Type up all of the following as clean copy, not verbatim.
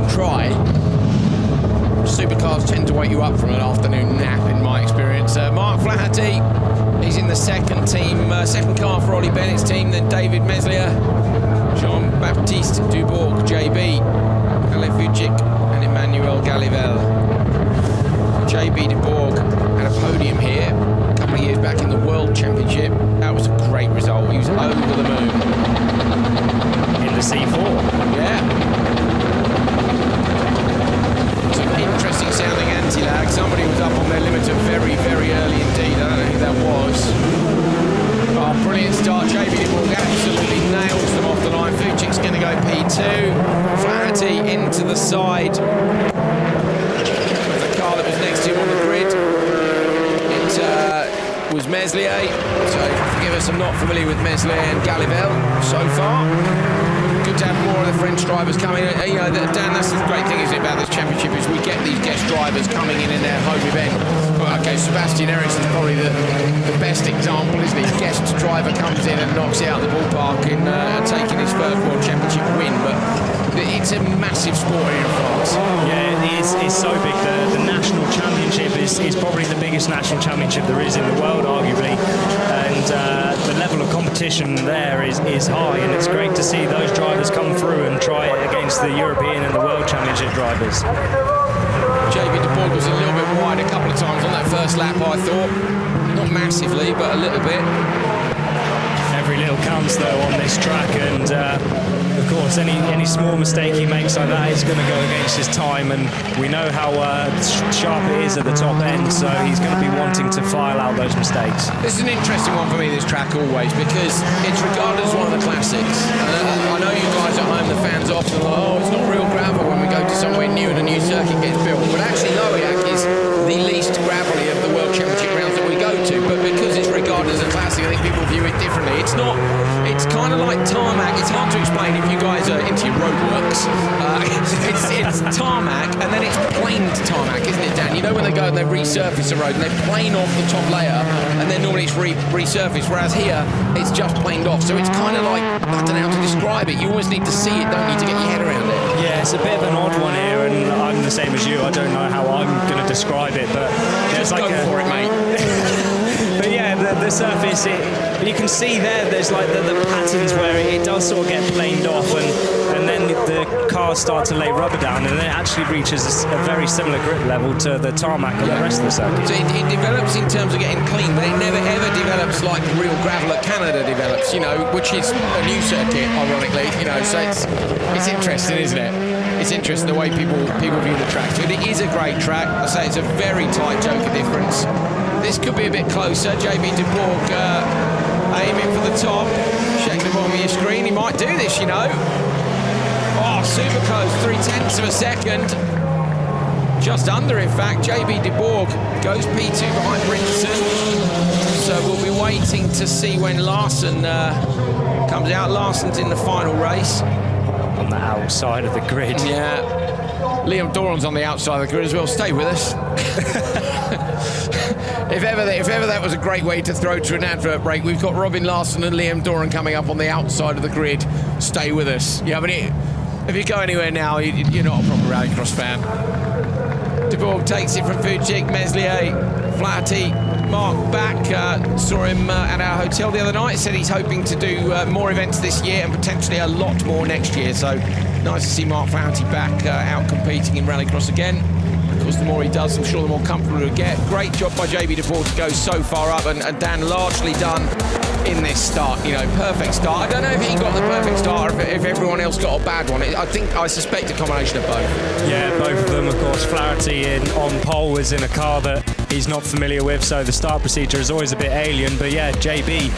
try. Supercars tend to wake you up from an afternoon nap, in my experience. Mark Flaherty, he's in the second car for Ollie Bennett's team, then David Meslier, Jean-Baptiste Dubourg, JB, Alain Fujic and Emmanuel Galivel. JB Dubourg had a podium here a couple of years back in the World Championship. That was a great result. He was over the moon. In the C4? Yeah. Some interesting sounding anti-lag. Somebody was up on their limiter very, very early indeed. I don't know who that was. Oh, brilliant start. JB Dubourg absolutely nails them off the line. Fujic's going to go P2. Flaherty into the side. The car that was next to him on the grid. It was Meslier. So forgive us, I'm not familiar with Meslier and Galivel so far. Good to have more of the French drivers coming. You know, Dan, that's the great thing, isn't it, about this championship, is we get these guest drivers coming in their home event. Well, okay, Sebastian Eriksson's probably the best example, isn't he? Guest driver comes in and knocks it out of the ballpark in taking his first World Championship win, but it's a massive sport here in France. Yeah, it's so big. The national championship is probably the biggest national championship there is in the world, arguably, and the level of competition there is high, and it's great to see those drivers come through and try it against the European and the World Championship drivers. JB Dubourg was a little bit wide a couple of times on that first lap, I thought. Not massively, but a little bit. Every little counts, though, on this track, and of course, any small mistake he makes like that is going to go against his time, and we know how sharp it is at the top end, so he's going to be wanting to file out those mistakes. This is an interesting one for me, this track, always, because it's regarded as one of the classics. I know you guys at home, the fans, often like, oh, it's not real gravel when we go to somewhere new and a new circuit gets built, but actually Lohéac is the least gravelly of the World Championship rounds that we go to, but because it's regarded as a classic, I think people view it differently. It's kind of like tarmac. It's hard to explain if you guys are into your roadworks. It's tarmac, and then it's planed tarmac, isn't it, Dan? You know when they go and they resurface a road and they plane off the top layer, and then normally it's resurfaced, whereas here it's just planed off. So it's kind of like, I don't know how to describe it. You always need to see it, don't you, to get your head around it. Yeah, it's a bit of an odd one here, and I'm the same as you. I don't know how I'm going to describe it, but just like go for it, mate. But yeah, the surface, you can see there's like the patterns where it does sort of get planed off, and then the cars start to lay rubber down, and then it actually reaches a very similar grip level to the tarmac on the rest of the circuit. So it develops in terms of getting clean, but it never ever develops like real gravel at Canada develops, you know, which is a new circuit, ironically, you know, so it's interesting, isn't it? It's interesting the way people view the track. But it is a great track. I say it's a very tight joker difference. This could be a bit closer. JB Dubourg aiming for the top. Check the bottom of your screen. He might do this, you know. Oh, super close. 0.3 of a second. Just under, in fact. JB Dubourg goes P2 behind Brinson. So we'll be waiting to see when Larson comes out. Larson's in the final race. On the outside of the grid. Yeah. Liam Doran's on the outside of the grid as well. Stay with us. If ever that was a great way to throw to an advert break, we've got Robin Larson and Liam Doran coming up on the outside of the grid. Stay with us. Yeah, but if you go anywhere now, you're not a proper rallycross fan. Dubourg takes it from Fujic, Meslier, Flaherty. Mark back, saw him at our hotel the other night, said he's hoping to do more events this year and potentially a lot more next year, so nice to see Mark Flaherty back out competing in rallycross again. Of course, the more he does, I'm sure the more comfortable he'll get. Great job by JB Dubourg to go so far up, and Dan largely done in this start, you know, perfect start. I don't know if he got the perfect start or if everyone else got a bad one. I suspect a combination of both. Yeah, both of them, of course. Flaherty on pole was in a car that he's not familiar with, so the start procedure is always a bit alien, but yeah, JB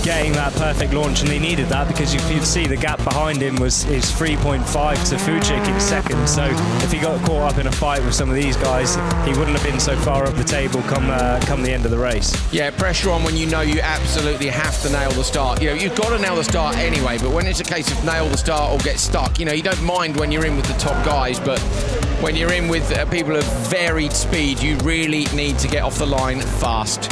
getting that perfect launch, and they needed that because if you'd see the gap behind him is 3.5 to Fujic in second, so if he got caught up in a fight with some of these guys, he wouldn't have been so far up the table come the end of the race. Yeah, pressure on when you know you absolutely have to nail the start. You know, you've got to nail the start anyway, but when it's a case of nail the start or get stuck, you know, you don't mind when you're in with the top guys, but when you're in with people of varied speed, you really need to get off the line fast.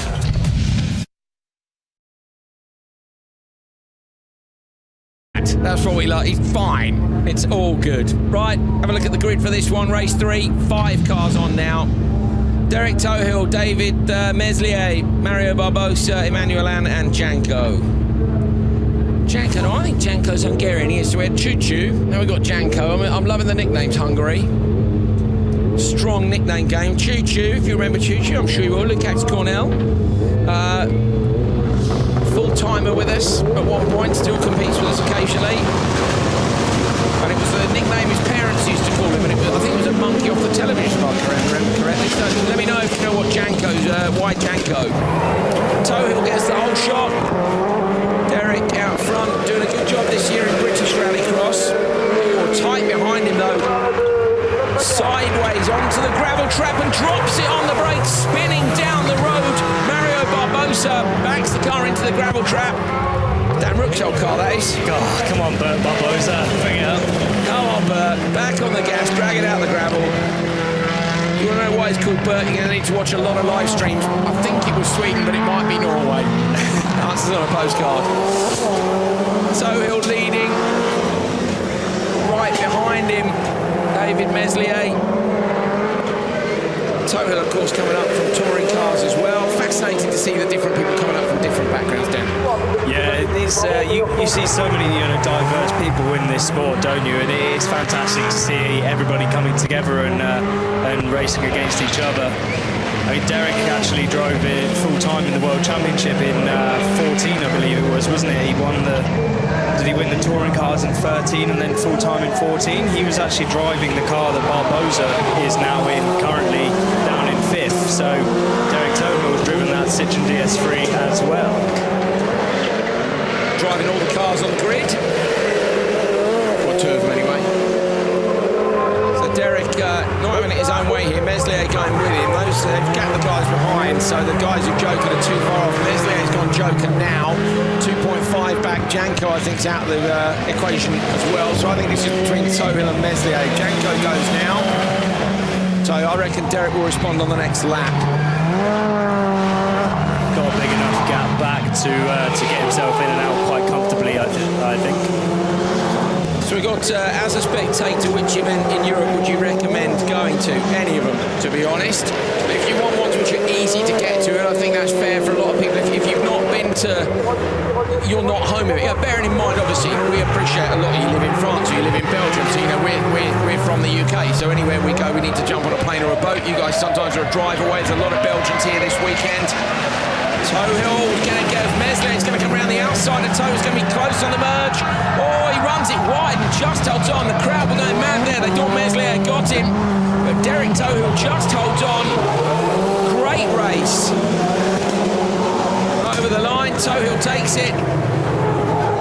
That's what we like. He's fine. It's all good. Right, have a look at the grid for this one. Race 3, 5 cars on now. Derek Tohill, David Meslier, Mario Barbosa, Emmanuel An, and Janko. Janko, no, I think Janko's Hungarian. He is. So we had Choo Choo. Now we've got Janko. I'm loving the nicknames, Hungary. Strong nickname game. Choo Choo, if you remember Choo Choo, I'm sure you will. Lohéac Cornell. Full-timer with us at one point, still competes with us occasionally. And it was the nickname his parents used to call him, and I think it was a monkey off the television, if I remember correctly. So let me know if you know what Janko's, why Janko. Tohill gets the whole shot. Derek out front, doing a good job this year in British Rallycross. Tight behind him though. Sideways onto the gravel trap and drops it on the brakes, spinning down the road. Mario Barbosa backs the car into the gravel trap. Dan Rook's old car, that is. God, come on, Bert Barbosa, bring it up. Come on, Bert, back on the gas, drag it out the gravel. You want to know why it's called Bert? You're going to need to watch a lot of live streams. I think it was Sweden, but it might be Norway. Answers on a postcard. Tohill leading. Right behind him, David Meslier. Tohill, of course, coming up from touring cars as well. Fascinating to see the different people coming up from different backgrounds, Dan. Yeah, it's, you see so many diverse people in this sport, don't you? And it is fantastic to see everybody coming together and racing against each other. I mean, Derek actually drove it full-time in the World Championship in 14, I believe it was, wasn't it? He won did he win the touring cars in 13 and then full-time in 14? He was actually driving the car that Barbosa is now in, currently down in 5th. So Derek Tohill has driven that Citroen DS3 as well. Driving all the cars on the grid. Or 2 of them anyway. So Derek not having it his own way here. Meslier going with him. They've gapped the guys behind, so the guys who Joker are too far off. Meslier's gone Joker now. 2.5 back. Janko, I think, is out of the equation as well. So I think this is between Tohill and Meslier. Janko goes now. So I reckon Derek will respond on the next lap. Got a big enough gap back to get himself in and out quite comfortably, I think. So we've got, as a spectator, which event in Europe would you recommend going to? Any of them, to be honest. But if you want ones which are easy to get to, and I think that's fair for a lot of people, if you've not been to, you're not home of it. Bearing in mind, obviously, we appreciate a lot of you live in France or you live in Belgium, so, we're from the UK, so anywhere we go, we need to jump on a plane or a boat. You guys sometimes are a drive away. There's a lot of Belgians here this weekend. Tohill going to go with Meslier. It's going to come around the outside of Tohill. It's going to be close on the merge. Oh, he runs it wide and just holds on. The crowd were going mad there. They thought Meslier got him. But Derek Tohill just holds on. Great race. Over the line, Tohill takes it.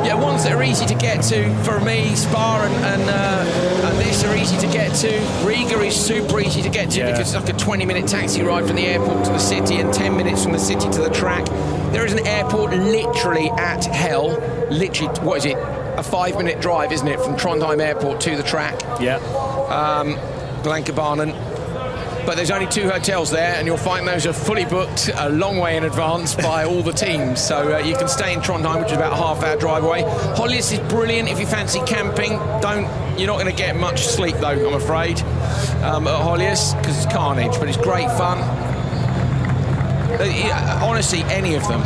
Yeah, ones that are easy to get to for me, Spa and this are easy to get to. Riga is super easy to get to because it's like a 20-minute taxi ride from the airport to the city and 10 minutes from the city to the track. There is an airport literally at hell. Literally, what is it? A 5-minute drive, isn't it, from Trondheim Airport to the track? Yeah. Blankebanen. But there's only 2 hotels there, and you'll find those are fully booked a long way in advance by all the teams. So you can stay in Trondheim, which is about a half-hour drive away. Hollius is brilliant if you fancy camping. You're not going to get much sleep, though, I'm afraid, at Hollius, because it's carnage, but it's great fun. Honestly, any of them.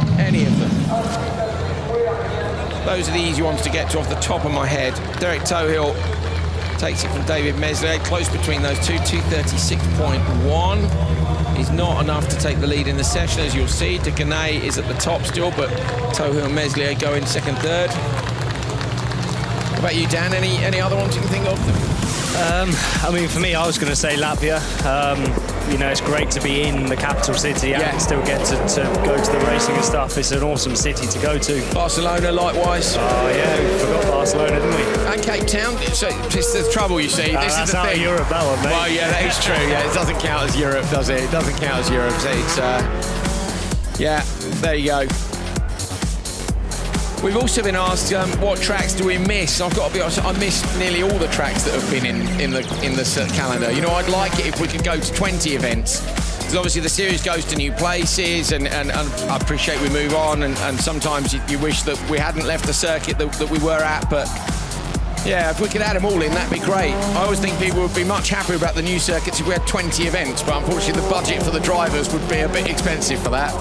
Those are the easy ones to get to off the top of my head. Derek Tohill takes it from David Meslier, close between those two, 2:36.1. Is not enough to take the lead in the session, as you'll see. De Ganay is at the top still, but Tohill and Meslier go in second, third. What about you, Dan? Any other ones you can think of? I mean, for me, I was going to say Latvia. It's great to be in the capital city and still get to go to the racing and stuff. It's an awesome city to go to. Barcelona, likewise. Oh, yeah, we forgot Barcelona, didn't we? And Cape Town. So this is the trouble, you see. This is the thing. Europe, that one, mate. Well, yeah, that is true. Yeah, it doesn't count as Europe, does it? It doesn't count as Europe. So it's, yeah, there you go. We've also been asked what tracks do we miss. I've got to be honest, I missed nearly all the tracks that have been in the calendar. I'd like it if we could go to 20 events. Because obviously the series goes to new places and I appreciate we move on and sometimes you wish that we hadn't left the circuit that we were at, but Yeah, if we could add them all in, that'd be great. I always think people would be much happier about the new circuits if we had 20 events, but unfortunately the budget for the drivers would be a bit expensive for that.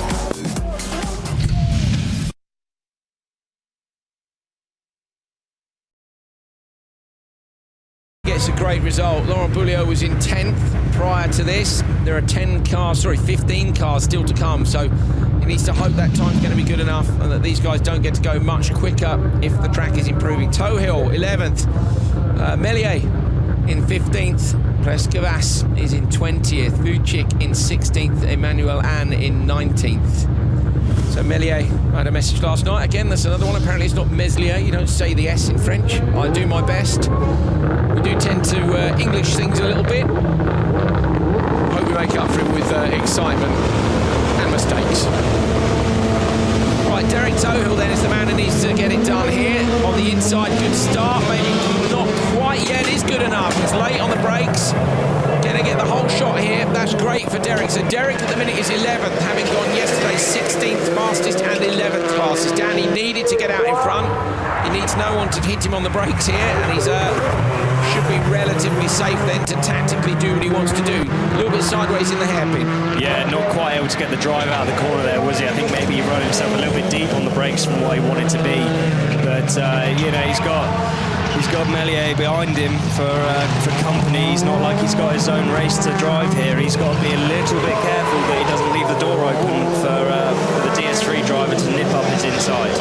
Gets a great result. Laurent Bouliot was in 10th prior to this. There are 15 cars still to come, so he needs to hope that time's going to be good enough and that these guys don't get to go much quicker if the track is improving. Tohill, 11th. Melier in 15th. Prescavas is in 20th. Vucic in 16th. Emmanuel Anne in 19th. So Melier, I had a message last night. Again, that's another one. Apparently it's not Meslier. You don't say the S in French. I do my best. We do tend to English things a little bit. Hope we make up for it with excitement and mistakes. Right, Derek Tohill then is the man who needs to get it done here. On the inside, good start. Maybe not quite yet. Is good enough. It's late on the brakes. Gonna get the whole shot here. That's great for Derek. So Derek at the minute is 11th, having gone yesterday 16th fastest and 11th fastest. And he needed to get out in front. He needs no one to hit him on the brakes here, and he's should be relatively safe then to tactically do what he wants to do. A little bit sideways in the hairpin. Yeah, not quite able to get the drive out of the corner there, was he? I think maybe he rode himself a little bit deep on the brakes from what he wanted to be. But you know, he's got Melier behind him for company. He's not like he's got his own race to drive here. He's got to be a little bit careful that he doesn't leave the door open for the DS3 driver to nip up his inside.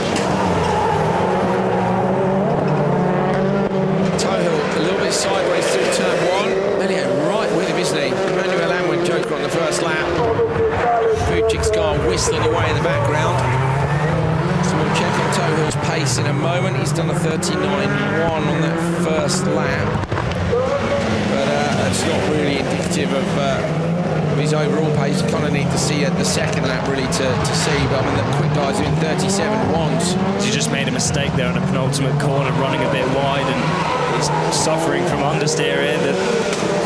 Tohill a little bit sideways through turn one. Melier right with him, isn't he? Emmanuel Anne went joker on the first lap. Vucic's car whistling away in the background. So we'll check on Tohill's pace in a moment. He's done a 39.1 on that first lap. But that's not really indicative of his overall pace. You kind of need to see the second lap really to see. But I mean, the quick guys are in 37.1s. He just made a mistake there on a penultimate corner, running a bit wide, and he's suffering from understeer here.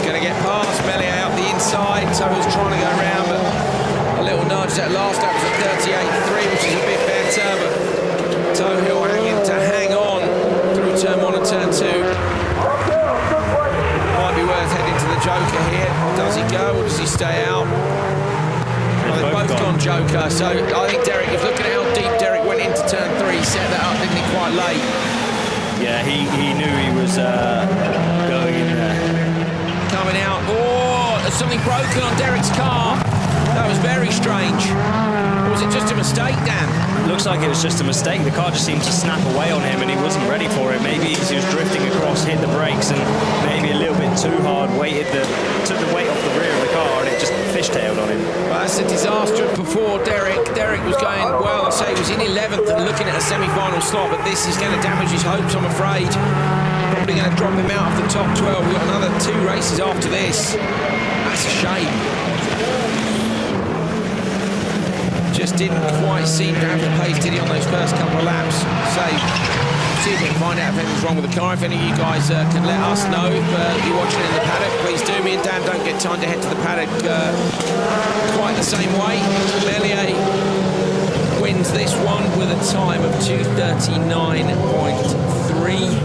Going to get past Melier out the inside. Tohill's trying to go around, but a little nudge. That last lap was a 38.3, which is a bit better, but Tohill hanging to hang on through turn one and turn two. Might be worth heading to the joker here. Does he go or does he stay out? Well, they've both gone joker, so I think Derek, if looking at how deep Derek went into turn three, he set that up, didn't he, quite late? Yeah, he knew he was going in there. Coming out. Oh, there's something broken on Derek's car. That was very strange. Or was it just a mistake, Dan? Looks like it was just a mistake. The car just seemed to snap away on him and he wasn't ready for it. Maybe he was drifting across, hit the brakes, and maybe a little bit too hard, took the weight off the rear of the car, and it just fishtailed on him. Well, that's a disaster before Derek. Derek was going, well, I say he was in 11th and looking at a semi-final slot, but this is going to damage his hopes, I'm afraid. Probably going to drop him out of the top 12. We've got another 2 races after this. That's a shame. Just didn't quite seem to have the pace, did he, on those first couple of laps? So, see if we can find out if anything's wrong with the car. If any of you guys can let us know if you're watching in the paddock, please do. Me and Dan don't get time to head to the paddock quite the same way. Melier wins this one with a time of 2:39.3.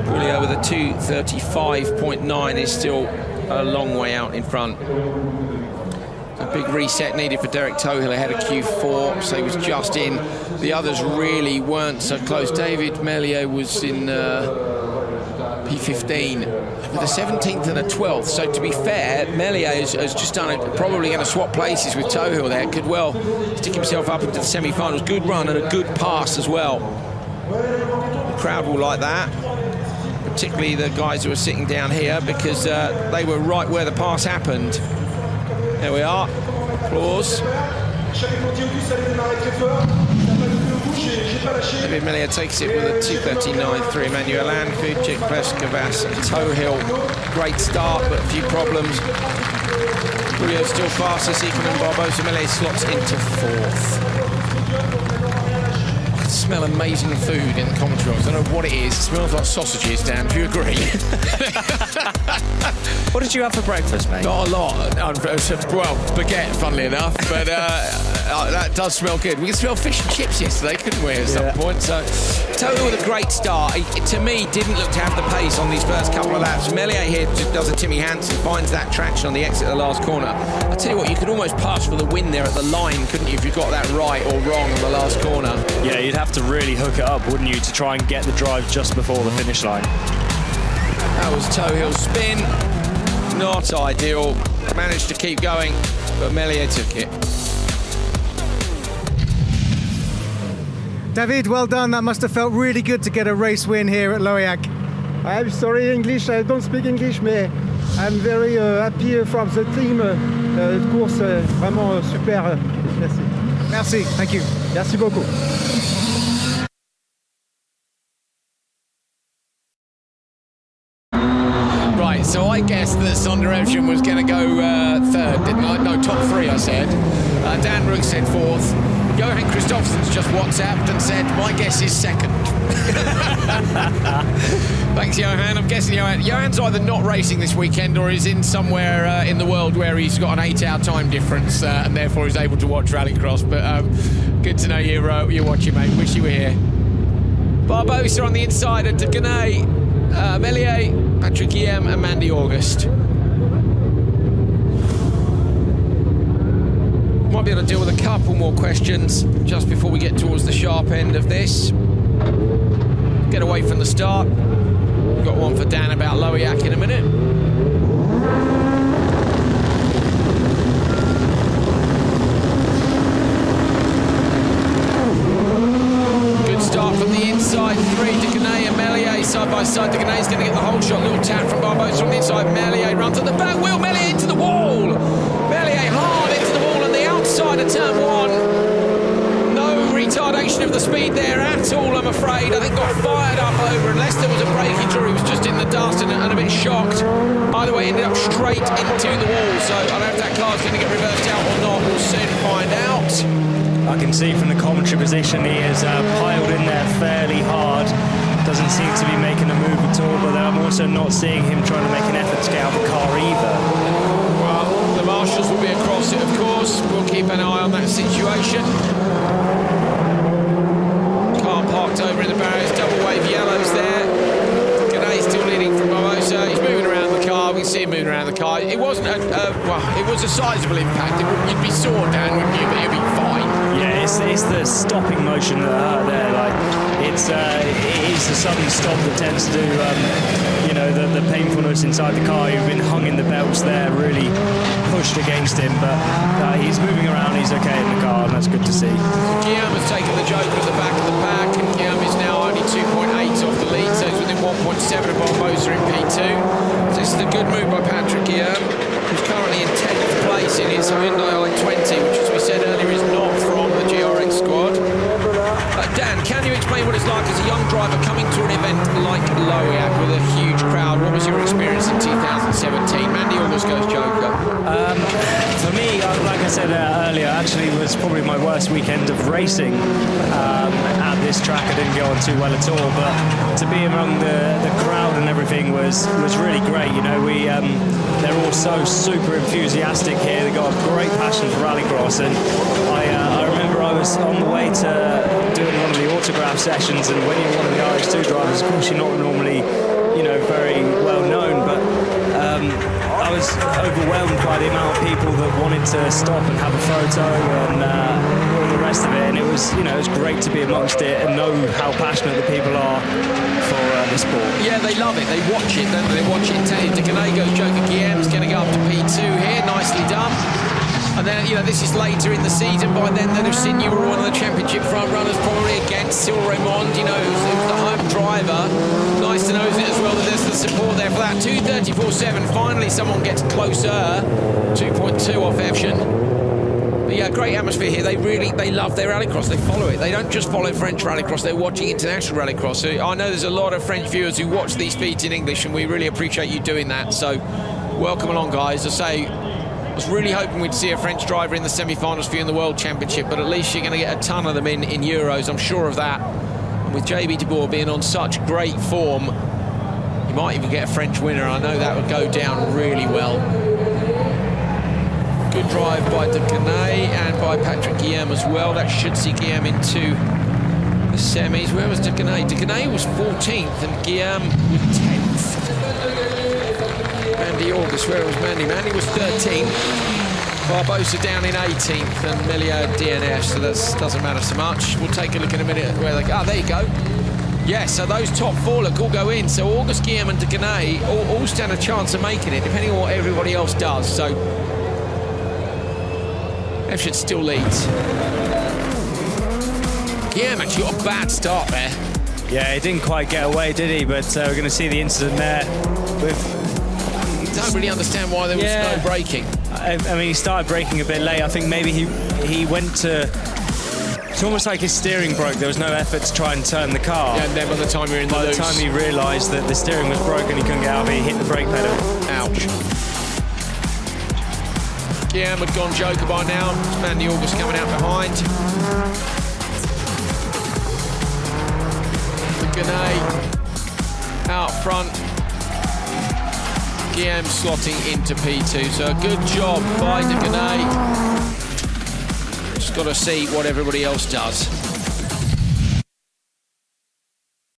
Bouliot with a 2:35.9 is still a long way out in front. A big reset needed for Derek Tohill ahead of Q4, so he was just in. The others really weren't so close. David Melier was in P15 with a 17th and a 12th. So to be fair, Melier has just done it, probably going to swap places with Tohill there. Could well stick himself up into the semi-finals. Good run and a good pass as well. The crowd will like that, particularly the guys who are sitting down here, because they were right where the pass happened. There we are. Applause. David Melier takes it with a 2:39.3. Emmanuel Anne, Vucic, Prescavas, Tohill. Great start, but a few problems. Bouliot still fastest. Eakin and Barbosa. Melier slots into 4th. smell amazing food in the commentary box. I don't know what it is. It smells like sausages, Dan. Do you agree? What did you have for breakfast, mate? Not a lot. Well, baguette, funnily enough. But that does smell good. We could smell fish and chips yesterday, couldn't we, at some point? So, Toto with a great start. He, to me, didn't look to have the pace on these first couple of laps. Melier here just does a Timmy Hansen, finds that traction on the exit of the last corner. I tell you what, you could almost pass for the win there at the line, couldn't you, if you got that right or wrong on the last corner? Yeah, you'd have to really hook it up, wouldn't you, to try and get the drive just before the finish line. That was toe hill spin. Not ideal. Managed to keep going, but Melier took it. David, well done. That must have felt really good to get a race win here at Lohéac. I'm sorry English, I don't speak English, mais I'm very happy from the team. Course vraiment super. Merci. Merci, thank you. Merci beaucoup. Right, so I guessed that Sander Evjen was going to go third, didn't I? No, top three, I said. Dan Rook said fourth. Johan Kristoffersen's just WhatsApped and said, my guess is second. Thanks, Johan. I'm guessing Johan's either not racing this weekend or is in somewhere in the world where he's got an 8-hour time difference and therefore is able to watch Rallycross. But good to know you're watching, mate. Wish you were here. Barbosa on the inside at De Ganay, Melier, Patrick Guillaume and Mandy August. Might be able to deal with a couple more questions just before we get towards the sharp end of this. Get away from the start. We've got one for Dan about Lohéac in a minute. Good start from the inside. 3, De Ganay and Melier side by side. De Ganay's going to get the whole shot. Little tap from Barbosa from the inside. Melier runs at the back wheel. Melier into the wall. Melier hard into the wall on the outside of turn 1. No retardation of the speed there at all, I'm afraid. I think got fired up over, unless there was a break. He drew, he was just in the dust and a bit shocked. Either way, ended up straight into the wall. So I don't know if that car's going to get reversed out or not. We'll soon find out. I can see from the commentary position he is piled in there fairly hard. Doesn't seem to be making a move at all, but I'm also not seeing him trying to make an effort to get out of the car either. Well, the marshals will be across it, of course. We'll keep an eye on that situation. Car parked over in the barriers, double wave yellows there. Ganay still leading from Barbosa. He's moving around the car. We can see him moving around the car. It wasn't well, it was a sizable impact. You'd be sore, Dan, wouldn't you? But you'd be fine. Yeah, it's the stopping motion that hurt there. Like it is the sudden stop that tends to do, the painfulness inside the car. You've been hung in the belts there, really pushed against him, but he's moving around. He's okay in the car, and that's good to see. Guillaume has taken the joker at the back of the pack, and Guillaume is now only 2.8 off the lead, so he's within 1.7 of Barbosa in P2. So this is a good move by Patrick Guillaume, who's currently in 10th place in his Hyundai i20, which, as we said earlier, is not from the GRX squad. Dan, can you explain what it's like as a young driver coming to an event like Lohéac with a huge crowd? What was your experience in 2017? Mandy August goes joker. For me, like I said earlier, actually was probably my worst weekend of racing at this track. I didn't go on too well at all, but to be among the crowd and everything was really great. You know, they're all so super enthusiastic here. They've got a great passion for Rallycross, and I remember I was on the way to doing one of the autograph sessions, and when you're one of the RX2 drivers, of course you're not normally, very well known, but I was overwhelmed by the amount of people that wanted to stop and have a photo and all the rest of it, and it was great to be amongst it and know how passionate the people are for the sport. Yeah, they love it. They watch it, don't they? They watch it intently. De Ganay goes joker. Guillaume's going to go up to P2 here. Nicely done. And then, this is later in the season. By then, they'd have seen you were one of the championship front runners, probably against Cyril Raymond, who's the home driver. Nice to know as well that there's the support there for that. 2:34.7. Finally, someone gets closer. 2.2 off Evjen. But yeah, great atmosphere here. They love their rallycross. They follow it. They don't just follow French rallycross. They're watching international rallycross. So I know there's a lot of French viewers who watch these feeds in English, and we really appreciate you doing that. So welcome along, guys. I say, was really hoping we'd see a French driver in the semi-finals for you in the World Championship, but at least you're going to get a ton of them in Euros, I'm sure of that. And with JB de Boer being on such great form, you might even get a French winner. I know that would go down really well. Good drive by De Canay and by Patrick Guillaume as well. That should see Guillaume into the semis. Where was De Canay? De Canay was 14th and Guillaume was 10th. Mandy August, where was Mandy? Mandy was 13th. Barbosa down in 18th and Melia DNF, so that doesn't matter so much. We'll take a look in a minute where they go. Oh, there you go. Yeah, so those top four look all go in. So August, Guillaume and De Canay all stand a chance of making it, depending on what everybody else does. So F should still lead. Guillaume actually got a bad start there. Yeah, he didn't quite get away, did he? But we're going to see the incident there. Don't really understand why there was no braking. I mean, he started braking a bit late. I think maybe he went to... It's almost like his steering broke. There was no effort to try and turn the car. Yeah, and then by the time you're in the loose, by the time he realised that the steering was broken, he couldn't get out of it, he hit the brake pedal. Ouch. Guillaume had gone joker by now. It's Mandy August coming out behind. De Canay out front. Guillaume slotting into P2. So a good job by De Canay. Just got to see what everybody else does.